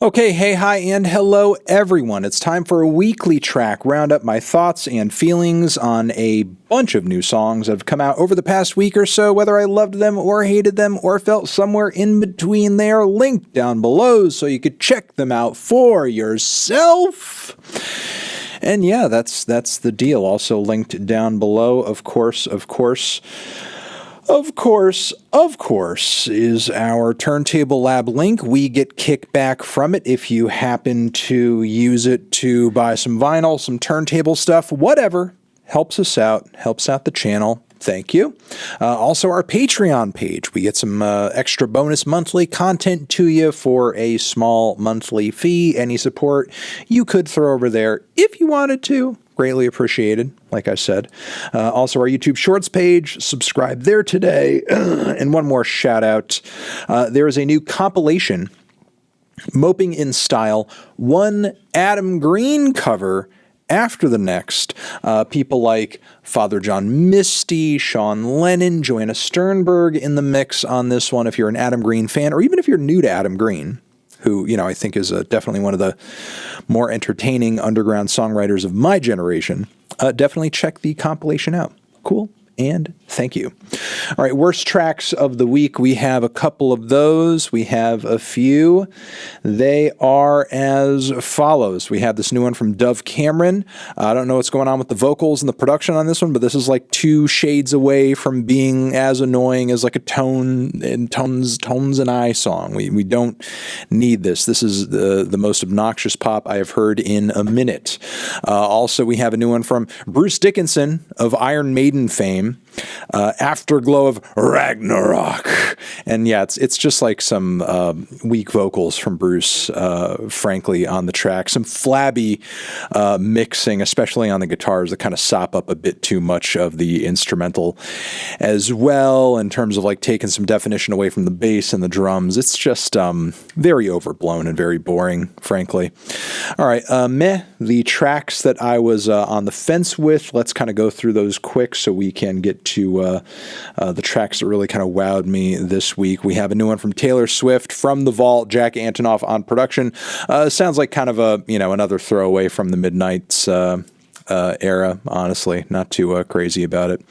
Okay, hey, hi, and hello, everyone. It's time for a weekly track roundup, my thoughts and feelings on a bunch of new songs that have come out over the past week or so, whether I loved them or hated them or felt somewhere in between. They are linked down below so you could check them out for yourself. And yeah, that's the deal. Also linked down below, of course, is our Turntable Lab link. We get kickback from it if you happen to use it to buy some vinyl, some turntable stuff, whatever. Helps us out, helps out the channel. Thank you. Also, our Patreon page. We get some extra bonus monthly content to you for a small monthly fee. Any support you could throw over there if you wanted to. Greatly appreciated, like I said. Also, our YouTube Shorts page, subscribe there today. And one more shout out. There is a new compilation, Moping in Style, one Adam Green cover after the next. People like Father John Misty, Sean Lennon, Joanna Sternberg in the mix on this one if you're an Adam Green fan, or even if you're new to Adam Green, who, I think is definitely one of the more entertaining underground songwriters of my generation. Definitely check the compilation out. Cool. And thank you. All right, worst tracks of the week. We have a couple of those. We have a few. They are as follows. We have this new one from Dove Cameron. I don't know what's going on with the vocals and the production on this one, but this is like 2 shades away from being as annoying as like a Tones and I song. We don't need this. This is the most obnoxious pop I have heard in a minute. Also, we have a new one from Bruce Dickinson of Iron Maiden fame. Afterglow of Ragnarok. And yeah, it's just like some weak vocals from Bruce, frankly, on the track. Some flabby mixing, especially on the guitars, that kind of sop up a bit too much of the instrumental as well, in terms of like taking some definition away from the bass and the drums. It's just very overblown and very boring, frankly. All right, the tracks that I was on the fence with, let's kind of go through those quick so we can get to the tracks that really kind of wowed me this week. We have a new one from Taylor Swift, From the Vault, Jack Antonoff on production. Sounds like kind of a, another throwaway from the Midnights era, honestly. Not too crazy about it.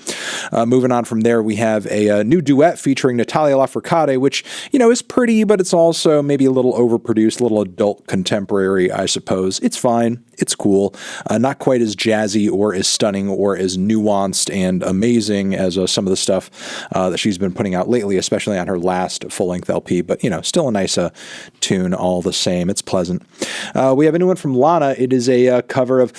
Moving on from there, we have a new duet featuring Natalia Lafourcade, which, is pretty, but it's also maybe a little overproduced, a little adult contemporary, I suppose. It's fine. It's cool. Not quite as jazzy or as stunning or as nuanced and amazing as some of the stuff that she's been putting out lately, especially on her last full-length LP, but, still a nice tune all the same. It's pleasant. We have a new one from Lana. It is a cover of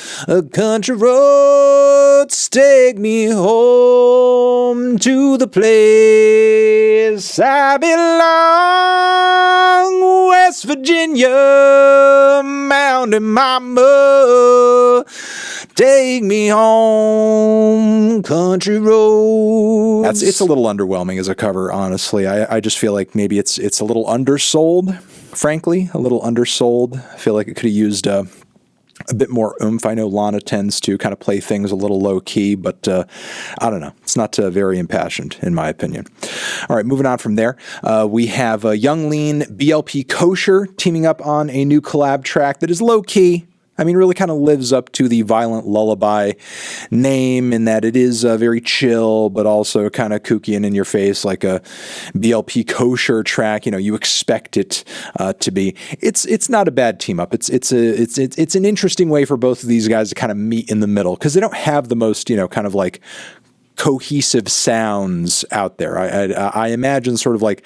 Country Roads Take Me Home to the Place I Belong, West Virginia, Mountain Mama, take me home, country roads. It's a little underwhelming as a cover, honestly. I just feel like maybe it's a little undersold, frankly, a little undersold. I feel like it could have used a bit more oomph. I know Lana tends to kind of play things a little low-key, but I don't know. It's not very impassioned, in my opinion. All right, moving on from there, we have Young Lean, BLP Kosher teaming up on a new collab track that is low-key. I mean, really kind of lives up to the Violent Lullaby name in that it is very chill, but also kind of kooky and in your face, like a BLP Kosher track. You expect it to be. It's not a bad team up. It's an interesting way for both of these guys to kind of meet in the middle, because they don't have the most kind of like cohesive sounds out there. I imagine sort of like,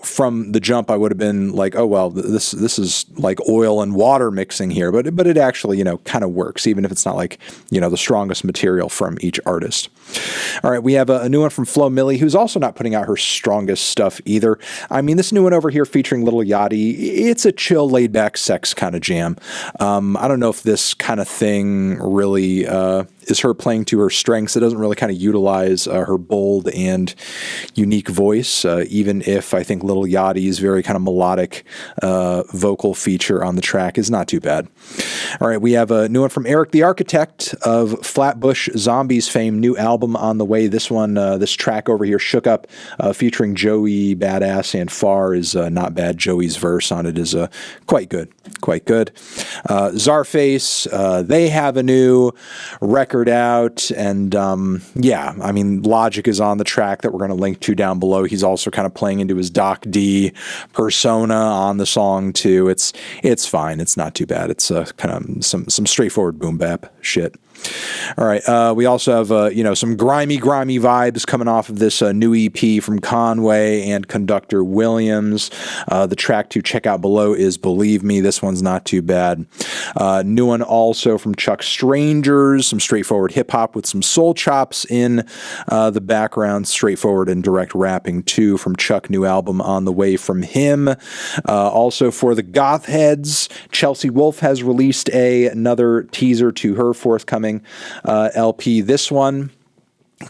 from the jump, I would have been like, oh, well, this is like oil and water mixing here, but it actually, kind of works, even if it's not like, the strongest material from each artist. All right, we have a new one from Flo Milli, who's also not putting out her strongest stuff either. I mean, this new one over here featuring Lil Yachty, it's a chill, laid-back sex kind of jam. I don't know if this kind of thing really her playing to her strengths. It doesn't really kind of utilize her bold and unique voice, even if I think Lil Yachty's very kind of melodic vocal feature on the track is not too bad. All right, we have a new one from Erick, the architect of Flatbush Zombies fame, new album on the way. This one, this track over here, Shook Up, featuring Joey Badass and FARR, is not bad. Joey's verse on it is quite good. Czarface, they have a new record out, and yeah, I mean, Logic is on the track that we're going to link to down below. He's also kind of playing into his Doc D persona on the song too. It's fine. It's not too bad. It's kind of some straightforward boom bap shit. All right, we also have some grimy vibes coming off of this new EP from Conway and Conductor Williams. The track to check out below is Believe Me. This one's not too bad. New one also from Chuck Strangers, some straightforward hip hop with some soul chops in the background, straightforward and direct rapping too from Chuck. New album on the way from him. Also for the goth heads, Chelsea Wolfe has released another teaser to her forthcoming LP. This one,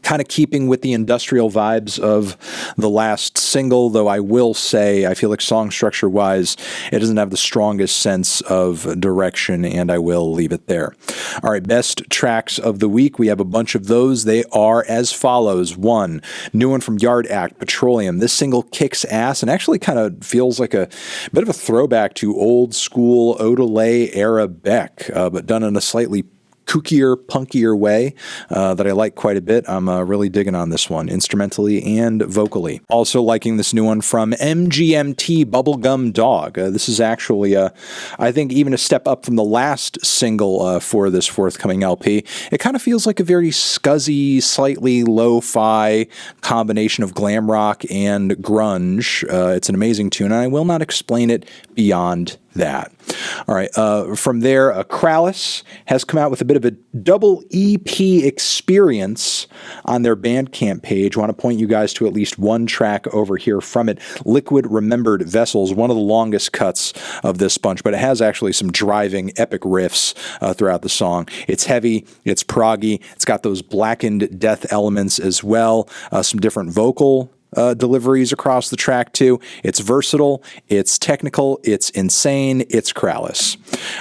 kind of keeping with the industrial vibes of the last single, though I will say I feel like song structure wise it doesn't have the strongest sense of direction, and I will leave it there. All right, best tracks of the week, we have a bunch of those. They are as follows. One, new one from Yard Act, Petroleum. This single kicks ass and actually kind of feels like a bit of a throwback to old school Odelay era Beck, but done in a slightly kookier, punkier way that I like quite a bit. I'm really digging on this one, instrumentally and vocally. Also liking this new one from MGMT, Bubblegum Dog. This is actually, I think, even a step up from the last single for this forthcoming LP. It kind of feels like a very scuzzy, slightly lo-fi combination of glam rock and grunge. It's an amazing tune, and I will not explain it beyond that. All right, from there, Krallice has come out with a bit of a double EP experience on their Bandcamp page. I want to point you guys to at least one track over here from it. Liquid Remembered Vessels, one of the longest cuts of this bunch, but it has actually some driving epic riffs throughout the song. It's heavy, it's proggy, it's got those blackened death elements as well, some different vocal deliveries across the track too. It's versatile, it's technical, it's insane, it's Krallice.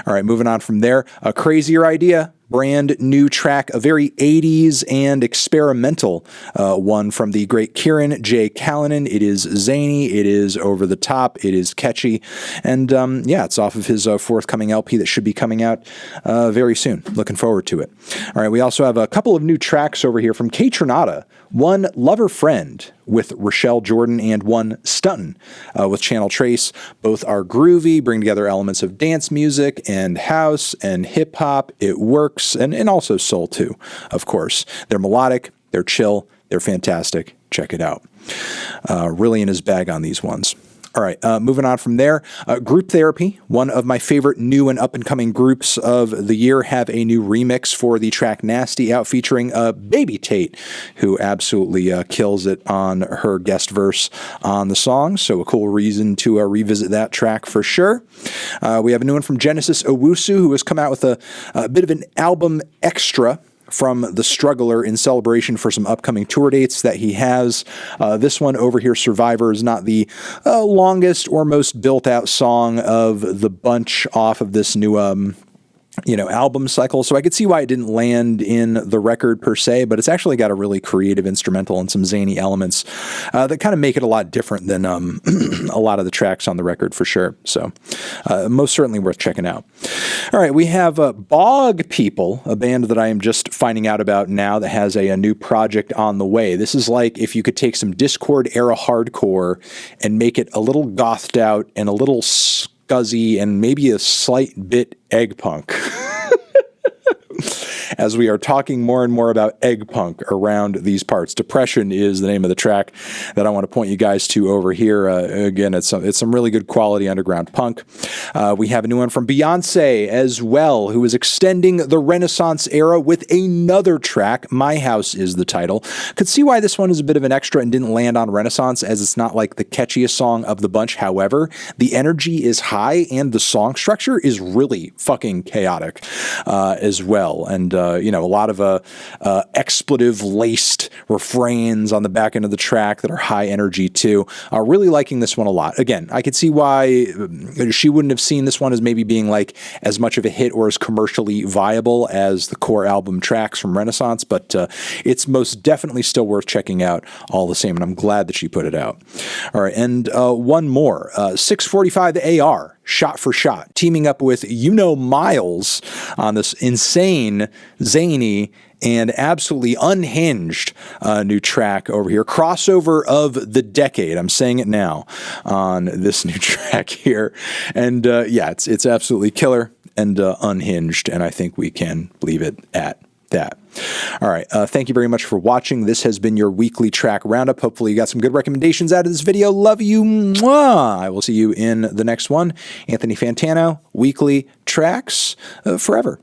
All right, moving on from there, a Crazier Idea, brand new track, a very 80s and experimental one from the great Kirin J. Callinan. It is zany, it is over the top, it is catchy, and yeah, it's off of his forthcoming LP that should be coming out very soon. Looking forward to it. All right, we also have a couple of new tracks over here from KAYTRANADA. One, Lover Friend with Rochelle Jordan, and one, Stuntin with Channel Trace. Both are groovy, bring together elements of dance music and house and hip hop. It works, and also soul too, of course. They're melodic, they're chill, they're fantastic. Check it out. Really in his bag on these ones. All right, moving on from there, Group Therapy, one of my favorite new and up-and-coming groups of the year, have a new remix for the track Nasty out featuring Baby Tate, who absolutely kills it on her guest verse on the song, so a cool reason to revisit that track for sure. We have a new one from Genesis Owusu, who has come out with a bit of an album extra from The Struggler in celebration for some upcoming tour dates that he has. This one over here, Survivor, is not the longest or most built-out song of the bunch off of this new album cycle, so I could see why it didn't land in the record per se, but it's actually got a really creative instrumental and some zany elements that kind of make it a lot different than a lot of the tracks on the record for sure. So most certainly worth checking out. All right, we have Bog People, a band that I am just finding out about now that has a new project on the way. This is like if you could take some Discord era hardcore and make it a little gothed out and a little scuzzy and maybe a slight bit egg punk. As we are talking more and more about egg punk around these parts. Depression is the name of the track that I want to point you guys to over here. Again, it's some really good quality underground punk. We have a new one from Beyoncé as well, who is extending the Renaissance era with another track. My House is the title. Could see why this one is a bit of an extra and didn't land on Renaissance, as it's not like the catchiest song of the bunch. However, the energy is high and the song structure is really fucking chaotic as well. And you know, a lot of expletive-laced refrains on the back end of the track that are high energy too. Really liking this one a lot. Again, I could see why she wouldn't have seen this one as maybe being like as much of a hit or as commercially viable as the core album tracks from Renaissance, but it's most definitely still worth checking out all the same, and I'm glad that she put it out. All right, and one more, 645 AR, Shot for Shot, teaming up with Yuno Miles on this insane, zany, and absolutely unhinged new track over here. Crossover of the decade. I'm saying it now on this new track here. And yeah, it's absolutely killer and unhinged, and I think we can leave it at that. All right. Thank you very much for watching. This has been your weekly track roundup. Hopefully you got some good recommendations out of this video. Love you. Mwah! I will see you in the next one. Anthony Fantano, weekly tracks forever.